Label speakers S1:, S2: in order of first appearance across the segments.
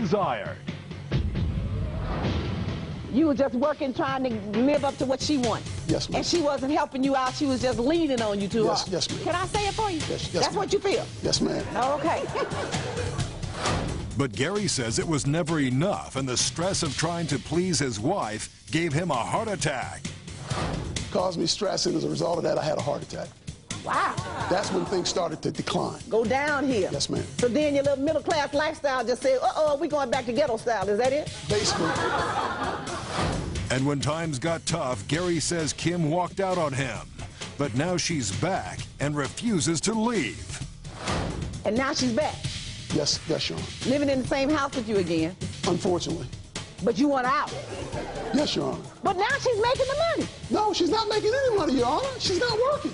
S1: desired.
S2: You were just working, trying to live up to what she wanted.
S3: Yes, ma'am.
S2: And she wasn't helping you out. She was just leaning on you too hard.
S3: Yes, ma'am.
S2: Can I say it for you?
S3: Yes,
S2: That's what you feel?
S3: Yes, ma'am.
S2: Okay.
S1: But Gary says it was never enough, and the stress of trying to please his wife gave him a heart attack.
S3: Caused me stress, and as a result of that, I had a heart attack.
S2: Wow.
S3: That's when things started to decline.
S2: Go downhill.
S3: Yes, ma'am.
S2: So then your little middle-class lifestyle just said, uh-oh, we going back to ghetto style. Is that it?
S3: Basically.
S1: And when times got tough, Gary says Kim walked out on him. But now she's back and refuses to leave.
S2: And now she's back.
S3: Yes, Your Honor.
S2: Living in the same house with you again.
S3: Unfortunately.
S2: But you want out.
S3: Yes, Your Honor.
S2: But now she's making the money.
S3: No, she's not making any money, Your Honor. She's not working.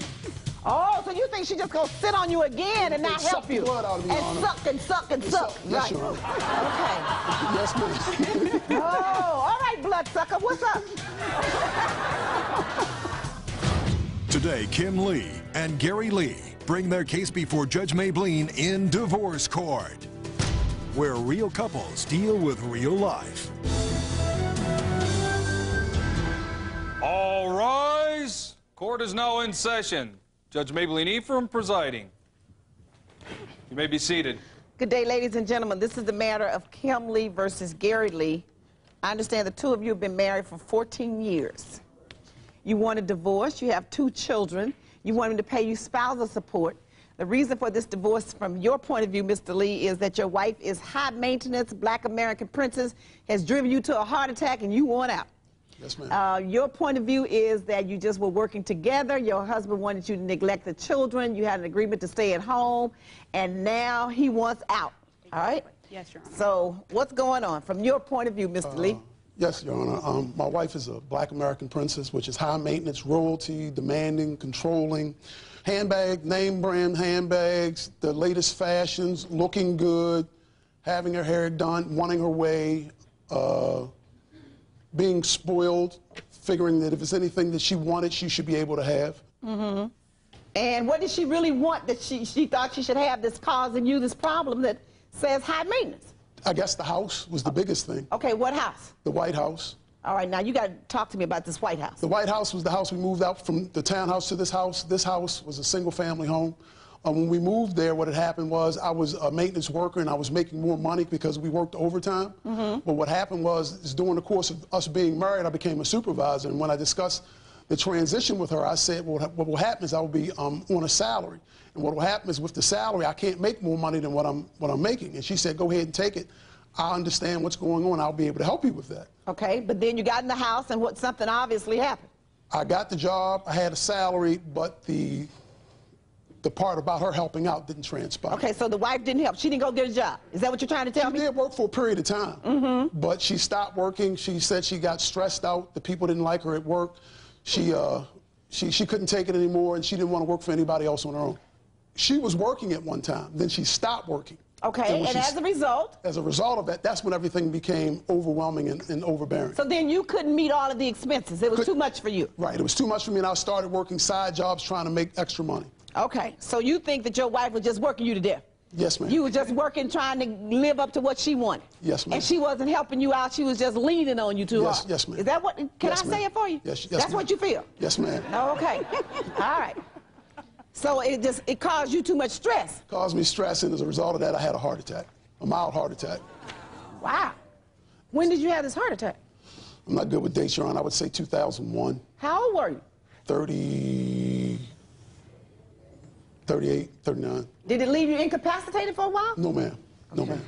S2: Oh, so you think she's just going to sit on you again and not help you?
S3: Blood out of me, Your Honor.
S2: Suck and suck and suck.
S3: Yes,
S2: Right.
S3: Your Honor.
S2: Okay.
S3: Yes, ma'am.
S2: Oh, all right, bloodsucker. What's up?
S1: Today, Kim Lee and Gary Lee bring their case before Judge Mableen in divorce court, where real couples deal with real life.
S4: All rise. Court is now in session. Judge Mableen Ephraim presiding. You may be seated.
S2: Good day, ladies and gentlemen. This is the matter of Kim Lee versus Gary Lee. I understand the two of you have been married for 14 years. You want a divorce. You have 2 children. You want him to pay you spousal support. The reason for this divorce, from your point of view, Mr. Lee, is that your wife is high maintenance, black American princess, has driven you to a heart attack, and you want out.
S3: Yes, ma'am.
S2: Your point of view is that you just were working together. Your husband wanted you to neglect the children. You had an agreement to stay at home, and now he wants out. All right?
S5: Yes, Your Honor.
S2: So what's going on from your point of view, Mr. Lee?
S3: Yes, Your Honor. My wife is a black American princess, which is high maintenance, royalty, demanding, controlling, handbag, name brand handbags, the latest fashions, looking good, having her hair done, wanting her way, being spoiled, figuring that if it's anything that she wanted, she should be able to have.
S2: Mm-hmm. And what did she really want that she thought she should have that's causing you this problem that says high maintenance?
S3: I guess the house was the biggest thing.
S2: Okay, what house?
S3: The White House.
S2: All right, now you got to talk to me about this White House.
S3: The White House was the house we moved out from, the townhouse to this house. This house was a single-family home. When we moved there, what had happened was I was a maintenance worker and I was making more money because we worked overtime. Mm-hmm. But what happened was during the course of us being married, I became a supervisor. And when I discussed the transition with her, I said, well, what will happen is I will be on a salary. And what will happen is with the salary, I can't make more money than what I'm making. And she said, go ahead and take it. I understand what's going on. I'll be able to help you with that.
S2: Okay, but then you got in the house and something obviously happened.
S3: I got the job. I had a salary, but the part about her helping out didn't transpire.
S2: Okay, so the wife didn't help. She didn't go get a job. Is that what you're trying to tell me?
S3: She did work for a period of time, but she stopped working. She said she got stressed out. The people didn't like her at work. She couldn't take it anymore, and she didn't want to work for anybody else on her own. She was working at one time. Then she stopped working.
S2: Okay, and as a result?
S3: As a result of that, that's when everything became overwhelming and overbearing.
S2: So then you couldn't meet all of the expenses. It was too much for you.
S3: Right, it was too much for me, and I started working side jobs trying to make extra money.
S2: Okay, so you think that your wife was just working you to death?
S3: Yes, ma'am.
S2: You were just working, trying to live up to what she wanted?
S3: Yes, ma'am.
S2: And she wasn't helping you out, she was just leaning on you too hard?
S3: Yes, ma'am.
S2: Is that what, can I say it for you?
S3: Yes,
S2: That's what you feel?
S3: Yes, ma'am.
S2: Okay, all right. So it caused you too much stress?
S3: Caused me stress, and as a result of that, I had a heart attack, a mild heart attack.
S2: Wow. When did you have this heart attack?
S3: I'm not good with dates, Your Honor. I would say 2001.
S2: How old were you?
S3: 38, 39.
S2: Did it leave you incapacitated for a while?
S3: No, ma'am. No, ma'am.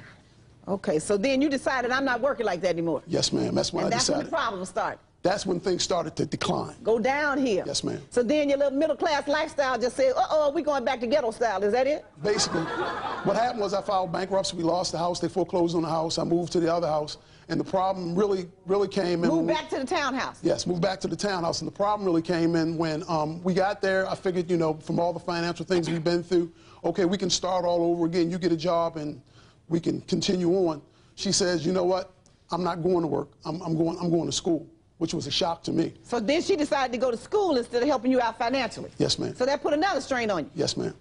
S2: Okay, so then you decided I'm not working like that anymore?
S3: Yes, ma'am. That's when I decided.
S2: And that's when the problem started?
S3: That's when things started to decline.
S2: Go downhill?
S3: Yes, ma'am.
S2: So then your little middle-class lifestyle just said, uh-oh, we going back to ghetto style. Is that it?
S3: Basically. What happened was I filed bankruptcy. We lost the house. They foreclosed on the house. I moved to the other house. And the problem really came in.
S2: Moved back to the townhouse?
S3: Yes, moved back to the townhouse. And the problem really came in when we got there. I figured, you know, from all the financial things we've been through, okay, we can start all over again. You get a job and we can continue on. She says, you know what? I'm not going to work. I'm going to school, which was a shock to me.
S2: So then she decided to go to school instead of helping you out financially?
S3: Yes, ma'am.
S2: So that put another strain on you?
S3: Yes, ma'am.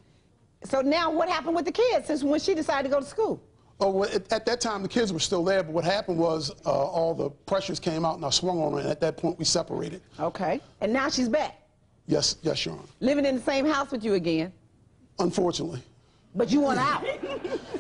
S2: So now what happened with the kids since when she decided to go to school?
S3: Oh, well, at that time, the kids were still there, but what happened was all the pressures came out and I swung on her, and at that point, we separated.
S2: Okay. And now she's back?
S3: Yes, yes, Your Honor.
S2: Living in the same house with you again?
S3: Unfortunately.
S2: But you want out?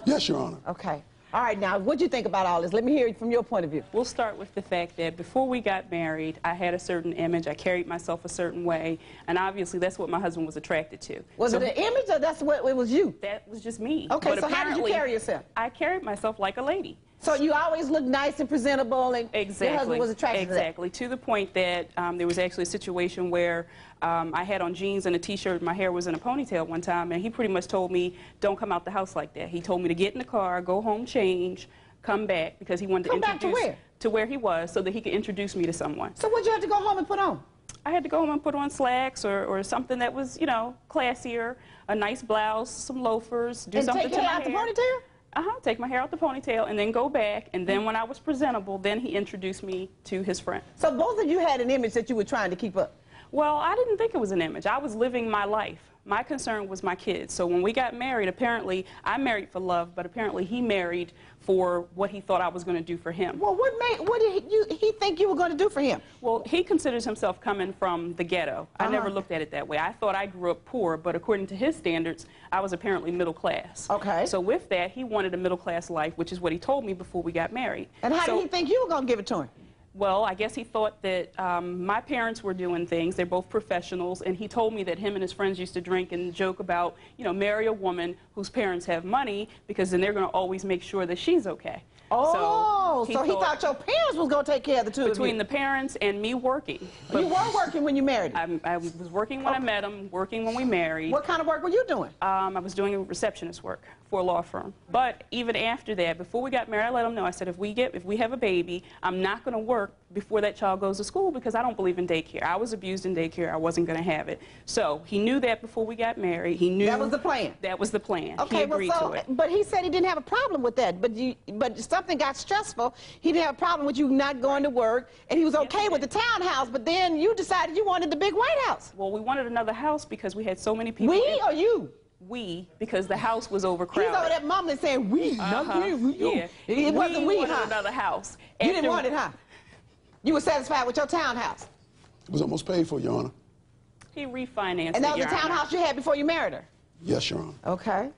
S3: Yes, Your Honor.
S2: Okay. All right, now, what do you think about all this? Let me hear it from your point of view.
S5: We'll start with the fact that before we got married, I had a certain image. I carried myself a certain way, and obviously that's what my husband was attracted to.
S2: Was it an image, or that's what it was you?
S5: That was just me.
S2: Okay,
S5: but
S2: so how did you carry yourself?
S5: I carried myself like a lady.
S2: So you always looked nice and presentable, and your husband was attracted to that?
S5: Exactly, to the point that there was actually a situation where I had on jeans and a T-shirt, my hair was in a ponytail one time, and he pretty much told me, don't come out the house like that. He told me to get in the car, go home, change, come back, because he wanted to introduce...
S2: Come back to where?
S5: To where he was, so that he could introduce me to someone.
S2: So what'd you have to go home and put on?
S5: I had to go home and put on slacks or something that was, you know, classier, a nice blouse, some loafers, do something to my hair.
S2: And take it out the ponytail?
S5: Take my hair out the ponytail and then go back, and then when I was presentable, then he introduced me to his friend.
S2: So both of you had an image that you were trying to keep up?
S5: Well, I didn't think it was an image. I was living my life. My concern was my kids. So when we got married, apparently, I married for love, but apparently he married for what he thought I was going to do for him.
S2: Well, what did he think you were going to do for him?
S5: Well, he considers himself coming from the ghetto. I never looked at it that way. I thought I grew up poor, but according to his standards, I was apparently middle class.
S2: Okay.
S5: So with that, he wanted a middle class life, which is what he told me before we got married.
S2: And how did he think you were going to give it to him?
S5: Well, I guess he thought that my parents were doing things. They're both professionals, and he told me that him and his friends used to drink and joke about, you know, marry a woman whose parents have money, because then they're going to always make sure that she's okay.
S2: Oh, so he thought your parents was going to take care of the two of you.
S5: Between the parents and me working.
S2: But you were working when you married him?
S5: I was working when I met him, working when we married.
S2: What kind of work were you doing?
S5: I was doing receptionist work for a law firm. But even after that, before we got married, I let him know, I said, if we have a baby, I'm not going to work before that child goes to school, because I don't believe in daycare. I was abused in daycare. I wasn't going to have it. So he knew that before we got married. He knew
S2: that was the plan.
S5: That was the plan.
S2: Okay,
S5: he agreed to it.
S2: But he said he didn't have a problem with that. But something got stressful. He didn't have a problem with you not going to work, and he was okay with the townhouse. But then you decided you wanted the big White House.
S5: Well, we wanted another house because we had so many people.
S2: We or you?
S5: We, because the house was overcrowded.
S2: He's over there mumbling saying we, not we.
S5: Yeah.
S2: It wasn't we,
S5: wanted
S2: huh?
S5: another house.
S2: You didn't want it, huh? You were satisfied with your townhouse?
S3: It was almost paid for, Your Honor.
S5: He refinanced it,
S2: and that was
S5: Your
S2: the townhouse you had before you married her?
S3: Yes, Your Honor.
S2: Okay.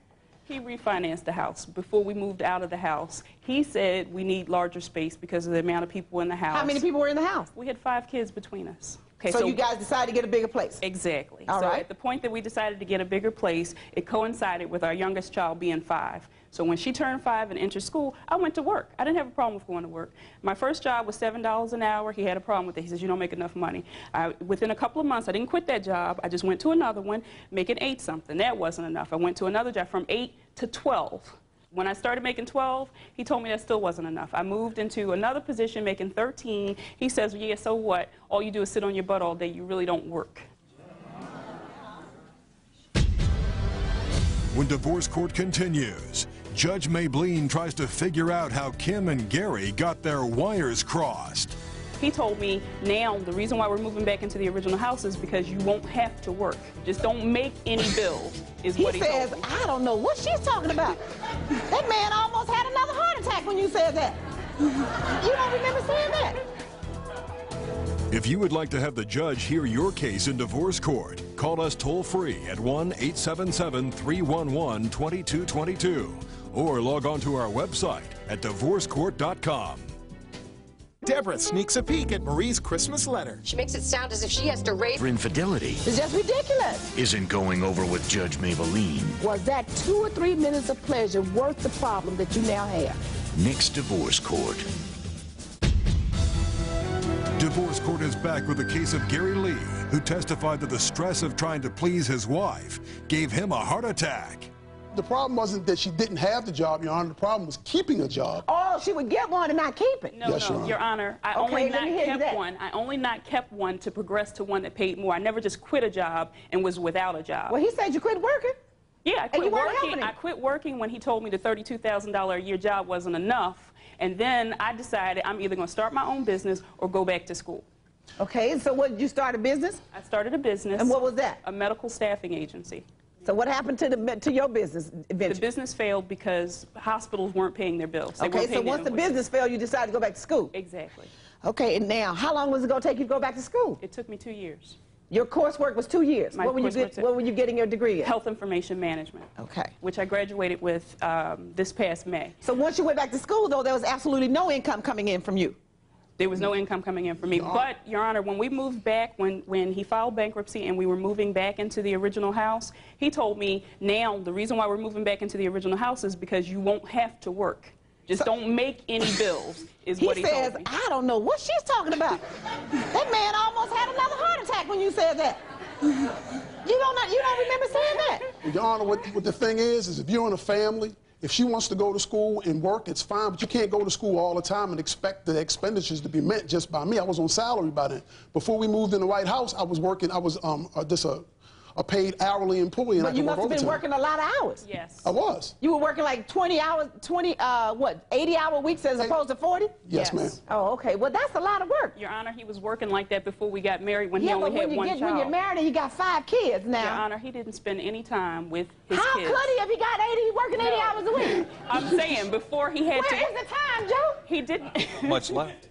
S5: He refinanced the house. Before we moved out of the house, he said we need larger space because of the amount of people in the house.
S2: How many people were in the house?
S5: We had 5 kids between us. Okay,
S2: so you guys decided to get a bigger place?
S5: Exactly.
S2: All right.
S5: At the point that we decided to get a bigger place, it coincided with our youngest child being 5. So when she turned 5 and entered school, I went to work. I didn't have a problem with going to work. My first job was $7 an hour. He had a problem with it. He says, you don't make enough money. Within a couple of months, I didn't quit that job. I just went to another one, making 8 something. That wasn't enough. I went to another job from 8 to 12. When I started making 12, he told me that still wasn't enough. I moved into another position making 13. He says, yeah, so what? All you do is sit on your butt all day. You really don't work.
S1: When divorce court continues, Judge Maybleen tries to figure out how Kim and Gary got their wires crossed.
S5: He told me, now the reason why we're moving back into the original house is because you won't have to work. Just don't make any bills, is what he told me.
S2: He says, I don't know what she's talking about. That man almost had another heart attack when you said that. You don't remember saying that?
S1: If you would like to have the judge hear your case in divorce court, call us toll-free at 1-877-311-2222 or log on to our website at divorcecourt.com.
S6: Deborah sneaks a peek at Marie's Christmas letter.
S7: She makes it sound as if she has to rape.
S8: Her infidelity
S2: It's just ridiculous.
S8: isn't going over with Judge Maybleen.
S2: Was that 2 or 3 minutes of pleasure worth the problem that you now have?
S8: Next divorce court.
S1: Divorce court is back with the case of Gary Lee, who testified that the stress of trying to please his wife gave him a heart attack.
S3: The problem wasn't that she didn't have the job, Your Honor. The problem was keeping a job.
S2: Oh, she would get one and not keep it.
S5: No,
S3: Yes,
S5: no, Your Honor. I
S2: Okay,
S5: only
S2: let me
S5: not
S2: hear
S5: kept
S2: that.
S5: one. I only not kept one to progress to one that paid more. I never just quit a job and was without a job.
S2: Well, he said you quit working.
S5: Yeah, I
S2: And you
S5: quit
S2: weren't
S5: working.
S2: helping him.
S5: I quit working when he told me the $32,000 a year job wasn't enough, and then I decided I'm either going to start my own business or go back to school.
S2: Okay, so what, did you start a business?
S5: I started a business.
S2: And what was that?
S5: A medical staffing agency.
S2: So what happened to your business eventually?
S5: The business failed because hospitals weren't paying their bills. They
S2: Okay,
S5: weren't
S2: so
S5: paying
S2: once
S5: their
S2: the
S5: invoices.
S2: business failed, you decided to go back to school.
S5: Exactly.
S2: Okay, and now, how long was it going to take you to go back to school?
S5: It took me 2 years.
S2: Your coursework was 2 years.
S5: My
S2: What were you getting your degree in?
S5: Health information management.
S2: Okay.
S5: Which I graduated with this past May.
S2: So once you went back to school, though, there was absolutely no income coming in from you.
S5: There was no income coming in for me. But, Your Honor, when we moved back, when he filed bankruptcy and we were moving back into the original house, he told me, now the reason why we're moving back into the original house is because you won't have to work. Just don't make any bills, is what he told me.
S2: He says, I don't know what she's talking about. That man almost had another heart attack when you said that. You don't remember saying that?
S3: Your Honor, what the thing is if you're in a family, if she wants to go to school and work, it's fine, but you can't go to school all the time and expect the expenditures to be met just by me. I was on salary by then. Before we moved in the White House, I was working, I was just a paid hourly employee. And
S2: But you must have been working a lot of hours.
S5: Yes.
S3: I was.
S2: You were working like 20 hours, 80-hour weeks as opposed to 40?
S3: Yes, ma'am.
S2: Oh, okay. Well, that's a lot of work.
S5: Your Honor, he was working like that before we got married when he only had one child.
S2: When you're married and you got 5 kids now.
S5: Your Honor, he didn't spend any time with his
S2: How
S5: kids.
S2: could he if he got 80, working 80 hours a week?
S5: I'm saying before he had to.
S2: Where is the time, Joe?
S5: He didn't.
S4: Much left.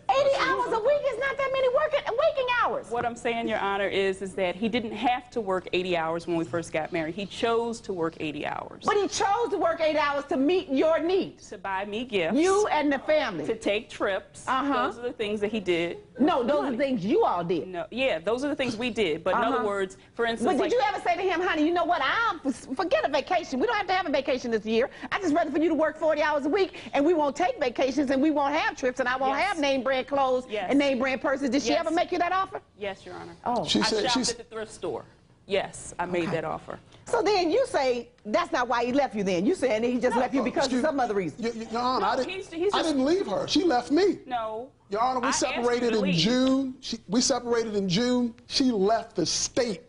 S2: 80 hours a week is not that many waking hours.
S5: What I'm saying, Your Honor, is that he didn't have to work 80 hours when we first got married. He chose to work 80 hours.
S2: But he chose to work 8 hours to meet your needs.
S5: To buy me gifts.
S2: You and the family.
S5: To take trips. Those are the things that he did.
S2: No, those are the things you all did.
S5: No, yeah, those are the things we did. But in other words, for instance,
S2: But did you ever say to him, honey, you know what, I'll forget a vacation. We don't have to have a vacation this year. I just rather for you to work 40 hours a week, and we won't take vacations, and we won't have trips, and I won't have name brand clothes and name brand purses. Did she ever make you that offer?
S5: Yes, Your Honor.
S2: Oh.
S5: I shopped at the thrift store. Yes, I made that offer.
S2: So then you say that's not why he left you then. You saying he just left you because of some other reason.
S3: Your Honor, I didn't leave her. She left me.
S5: No.
S3: Your Honor, we separated in June. We separated in June. She left the state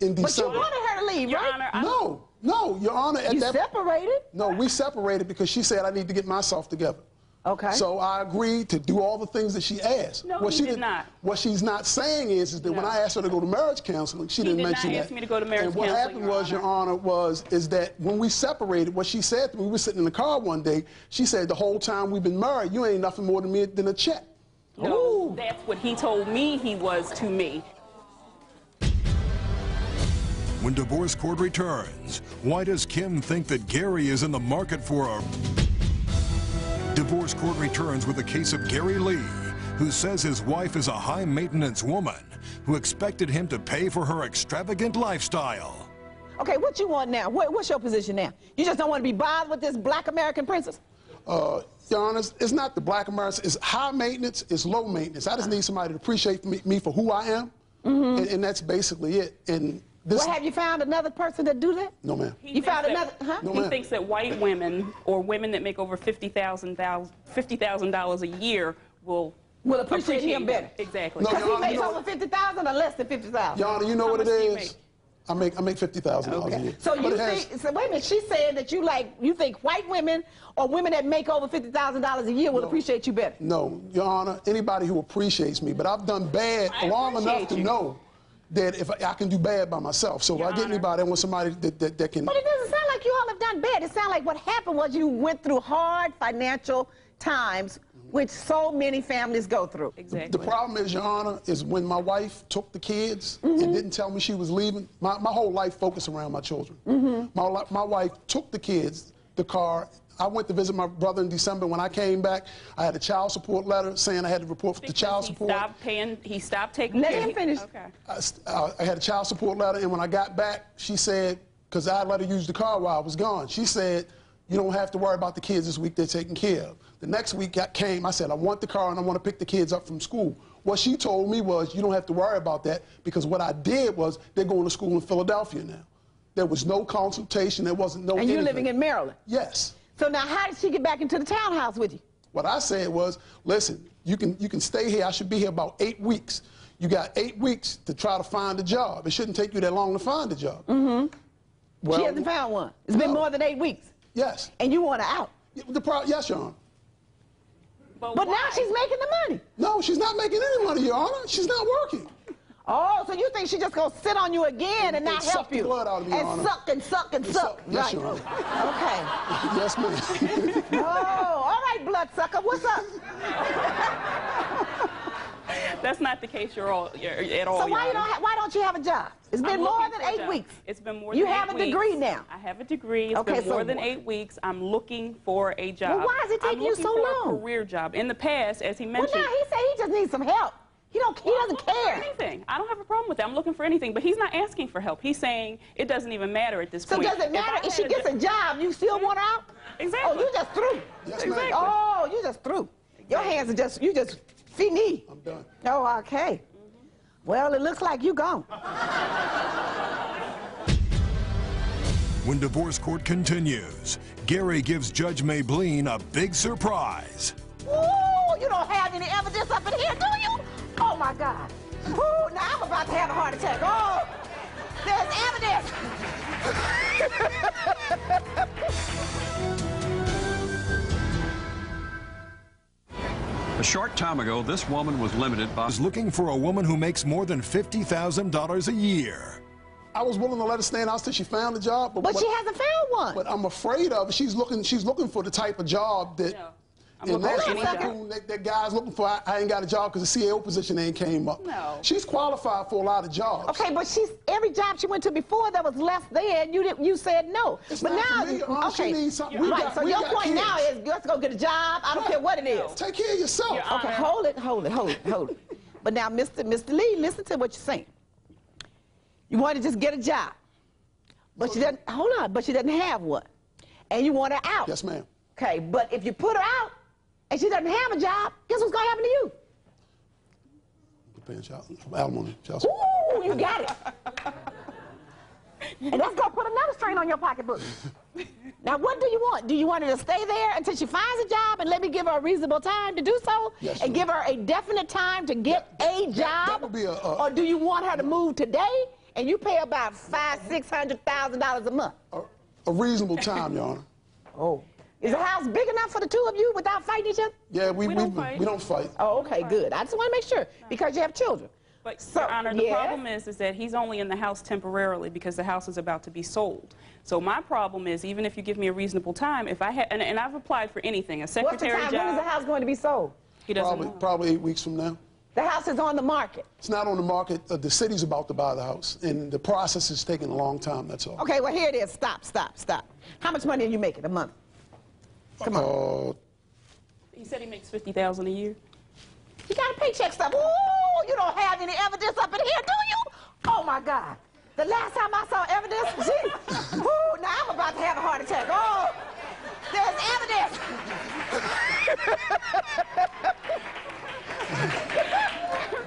S3: in December.
S2: But you wanted her to leave,
S5: Your
S2: right?
S5: Honor,
S3: No, Your Honor.
S2: You separated?
S3: No, we separated because she said I need to get myself together.
S2: Okay.
S3: So I agreed to do all the things that she asked.
S5: No, she did not.
S3: What she's not saying is that when I asked her to go to marriage counseling, she didn't mention that.
S5: He did not ask me to go to marriage
S3: counseling. And what happened was, Your Honor, is that when we separated, what she said to me, we were sitting in the car one day, she said, the whole time we've been married, you ain't nothing more to me than a check.
S5: No, that's what he told me he was to me.
S1: When divorce court returns, why does Kim think that Gary is in the market for a... Divorce court returns with a case of Gary Lee, who says his wife is a high-maintenance woman who expected him to pay for her extravagant lifestyle.
S2: Okay, what you want now? What's your position now? You just don't want to be bothered with this black American princess?
S3: Your Honor, it's not the black American. It's high maintenance, it's low maintenance. I just need somebody to appreciate me for who I am, and that's basically it. And this,
S2: have you found another person that do that?
S3: No, ma'am.
S2: You found another, huh?
S3: No,
S5: He
S3: ma'am.
S5: thinks that white women or women that make over $50,000 a year will
S2: appreciate him better.
S5: Exactly.
S3: No,
S2: Because
S3: Your
S2: he
S3: Honor,
S2: makes over 50,000 or less than 50,000.
S3: Your Honor, you know what it
S5: much do you
S3: is? I make $50,000 a year.
S2: So you think? So wait a minute. She's saying that you think white women or women that make over $50,000 a year will appreciate you better.
S3: No, Your Honor. Anybody who appreciates me, but I've done bad long enough to know that if I can do bad by myself. So if I get anybody, I want somebody that can.
S2: But it doesn't sound like you all have done bad. It sounds like what happened was you went through hard financial times, which so many families go through.
S5: Exactly.
S3: The problem is, Your Honor, is when my wife took the kids and didn't tell me she was leaving, my whole life focused around my children. My wife took the kids, the car. I went to visit my brother in December. When I came back, I had a child support letter saying I had to report the child support.
S5: He stopped taking care.
S2: Let him finish.
S5: Okay.
S3: I had a child support letter, and when I got back, she said, because I let her use the car while I was gone, she said, you don't have to worry about the kids this week, they're taken care of. The next week came, I said, I want the car and I want to pick the kids up from school. What she told me was, you don't have to worry about that, because what I did was, they're going to school in Philadelphia now. There was no consultation, there wasn't no
S2: And you're
S3: anything.
S2: living in Maryland?
S3: Yes.
S2: So now how did she get back into the townhouse with you?
S3: What I said was, listen, you can stay here. I should be here about 8 weeks. You got 8 weeks to try to find a job. It shouldn't take you that long to find a job. Well,
S2: She hasn't found one. It's been more than 8 weeks.
S3: Yes.
S2: And you want her out.
S3: Yes, Your Honor.
S2: But now she's making the money.
S3: No, she's not making any money, Your Honor. She's not working.
S2: Oh, so you think she's just gonna sit on you again and not help
S3: suck the
S2: you?
S3: blood out of me, Your
S2: and
S3: Honor.
S2: suck and suck and suck.
S3: Yes,
S2: Right.
S3: Your Honor.
S2: Okay.
S3: Yes, ma'am.
S2: Oh, all right, bloodsucker. What's up?
S5: That's not the case at all.
S2: So
S5: Your
S2: why
S5: Honor.
S2: why don't you have a job? It's been
S5: I'm
S2: more
S5: looking
S2: than
S5: for a
S2: 8
S5: job.
S2: weeks.
S5: It's been more
S2: You
S5: than 8
S2: have a
S5: weeks.
S2: degree now.
S5: I have a degree. It's
S2: Okay,
S5: been more
S2: so
S5: than
S2: what?
S5: 8 weeks. I'm looking for a job.
S2: Well, why is it taking you so
S5: I'm looking
S2: long?
S5: for a career job. In the past, as he
S2: Well,
S5: mentioned.
S2: now he said he just needs some help. He doesn't care.
S5: Anything. I don't have a problem with that. I'm looking for anything, but he's not asking for help. He's saying it doesn't even matter at this
S2: So
S5: point.
S2: does it matter if she gets a job? You still want her out?
S5: Exactly.
S2: Oh, you just through.
S3: Yes, ma'am.
S2: Oh, you just through. Your hands are just fini.
S3: I'm done.
S2: Oh, okay. Well, it looks like you gone.
S1: When divorce court continues, Gary gives Judge Maybelline a big surprise.
S2: Ooh, you don't have any evidence up in here, do you? Oh, my God. Ooh, now I'm about to have a heart attack. Oh, there's evidence.
S9: A short time ago, this woman was limited by...
S1: Is looking for a woman who makes more than $50,000 a year.
S3: I was willing to let her stay in the house till she found a job,
S2: But she hasn't found one.
S3: But I'm afraid of it. She's looking for the type of job that.
S5: No.
S3: And
S5: looking
S3: that's
S5: for any
S3: what that guy's looking for. I ain't got a job because the CAO position ain't came up.
S5: No.
S3: She's qualified for a lot of jobs.
S2: Okay, but every job she went to before that was left there, and you said no.
S3: It's
S2: but
S3: not
S2: now,
S3: for me, Aunt. She
S2: okay,
S3: needs something.
S2: right. So
S3: We
S2: your
S3: got
S2: point
S3: kids.
S2: now is let's go get a job. I don't care what it is.
S3: Take care of yourself.
S5: Your Honor.
S2: Okay, hold it. But now, Mr. Lee, listen to what you're saying. You want to just get a job, but she doesn't. Hold on, but she doesn't have one, and you want her out.
S3: Yes, ma'am.
S2: Okay, but if you put her out and she doesn't have a job, guess what's gonna happen to you?
S3: Paying alimony, child support.
S2: Ooh, you got it. And that's gonna put another strain on your pocketbook. Now, what do you want? Do you want her to stay there until she finds a job and let me give her a reasonable time to do so?
S3: Yes,
S2: and
S3: ma'am.
S2: give her a definite time to get a job?
S3: That would be
S2: or do you want her to move today and you pay about $500,000–600,000 a month?
S3: A reasonable time, Your Honor.
S2: Oh. Is the house big enough for the two of you without fighting each other?
S3: Yeah, we
S5: don't fight.
S3: don't fight.
S2: Oh, okay, good. I just want to make sure because you have children.
S5: But,
S2: So,
S5: Your Honor, the
S2: yes?
S5: problem is that he's only in the house temporarily because the house is about to be sold. So my problem is, even if you give me a reasonable time, if I had, and I've applied for anything, a
S2: What's the
S5: secretary
S2: time?
S5: job.
S2: When is the house going to be sold?
S5: He doesn't know.
S3: Probably 8 weeks from now.
S2: The house is on the market.
S3: It's not on the market. The city's about to buy the house, and the process is taking a long time, that's all.
S2: Okay, well, here it is. Stop. How much money are you making a month? Come on.
S5: He said he makes $50,000 a year.
S2: You got a paycheck stuff. Ooh, you don't have any evidence up in here, do you? Oh, my God. The last time I saw evidence, gee, ooh, now I'm about to have a heart attack. Oh, there's evidence.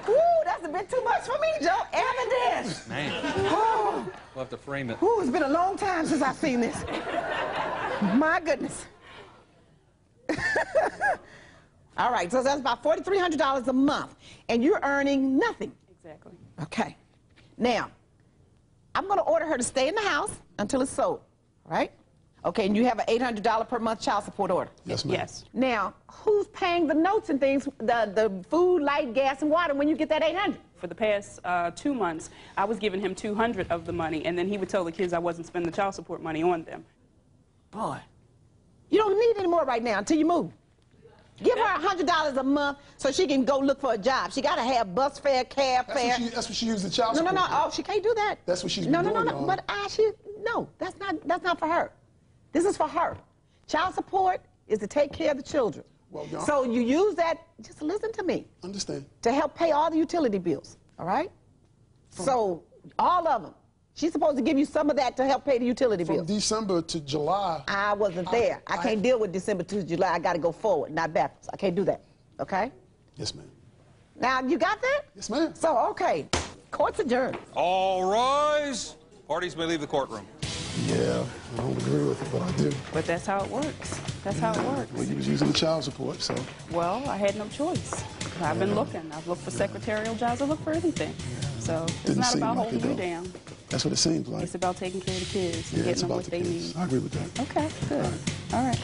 S2: Ooh, that's a bit too much for me, Joe. Evidence.
S4: Man,
S2: Oh,
S4: we'll have to frame it.
S2: ooh, it's been a long time since I've seen this. My goodness. All right, so that's about $4,300 a month, and you're earning nothing.
S5: Exactly.
S2: Okay. Now, I'm going to order her to stay in the house until it's sold, right? Okay, and you have an $800 per month child support order.
S3: Yes, ma'am.
S5: Yes.
S2: Now, who's paying the notes and things, the food, light, gas, and water when you get that $800?
S5: For the past 2 months, I was giving him $200 of the money, and then he would tell the kids I wasn't spending the child support money on them.
S2: Boy, you don't need any more right now until you move. Give her $100 a month so she can go look for a job. She got to have bus fare, cab fare.
S3: That's what she used the child
S2: No.
S3: support.
S2: Oh, she can't do that.
S3: That's what she's
S2: no,
S3: been doing,
S2: No.
S3: Your Honor.
S2: But no, that's not for her. This is for her. Child support is to take care of the children.
S3: Well, Your
S2: so you use that. Just listen to me.
S3: Understand.
S2: To help pay all the utility bills. All right. So all of them. She's supposed to give you some of that to help pay the utility
S3: From
S2: bills.
S3: December to July.
S2: I wasn't there. I can't deal with December to July. I got to go forward, not backwards. I can't do that. Okay?
S3: Yes, ma'am.
S2: Now, you got that?
S3: Yes, ma'am.
S2: So, okay. Court's adjourned.
S4: All rise. Parties may leave the courtroom.
S3: Yeah, I don't agree with it, but I do.
S5: But that's how it works. That's how it works.
S3: Well, you was using the child support, so.
S5: Well, I had no choice. I've been looking. I've looked for secretarial jobs. I look for anything. So it's
S3: Didn't
S5: not
S3: seem
S5: about
S3: like
S5: holding
S3: it,
S5: you
S3: though.
S5: down.
S3: That's what it seems like.
S5: It's about taking care of the kids and
S3: Yeah, it's
S5: getting them
S3: about
S5: what
S3: the
S5: they
S3: kids.
S5: need.
S3: I agree with that.
S5: Okay, good. All right.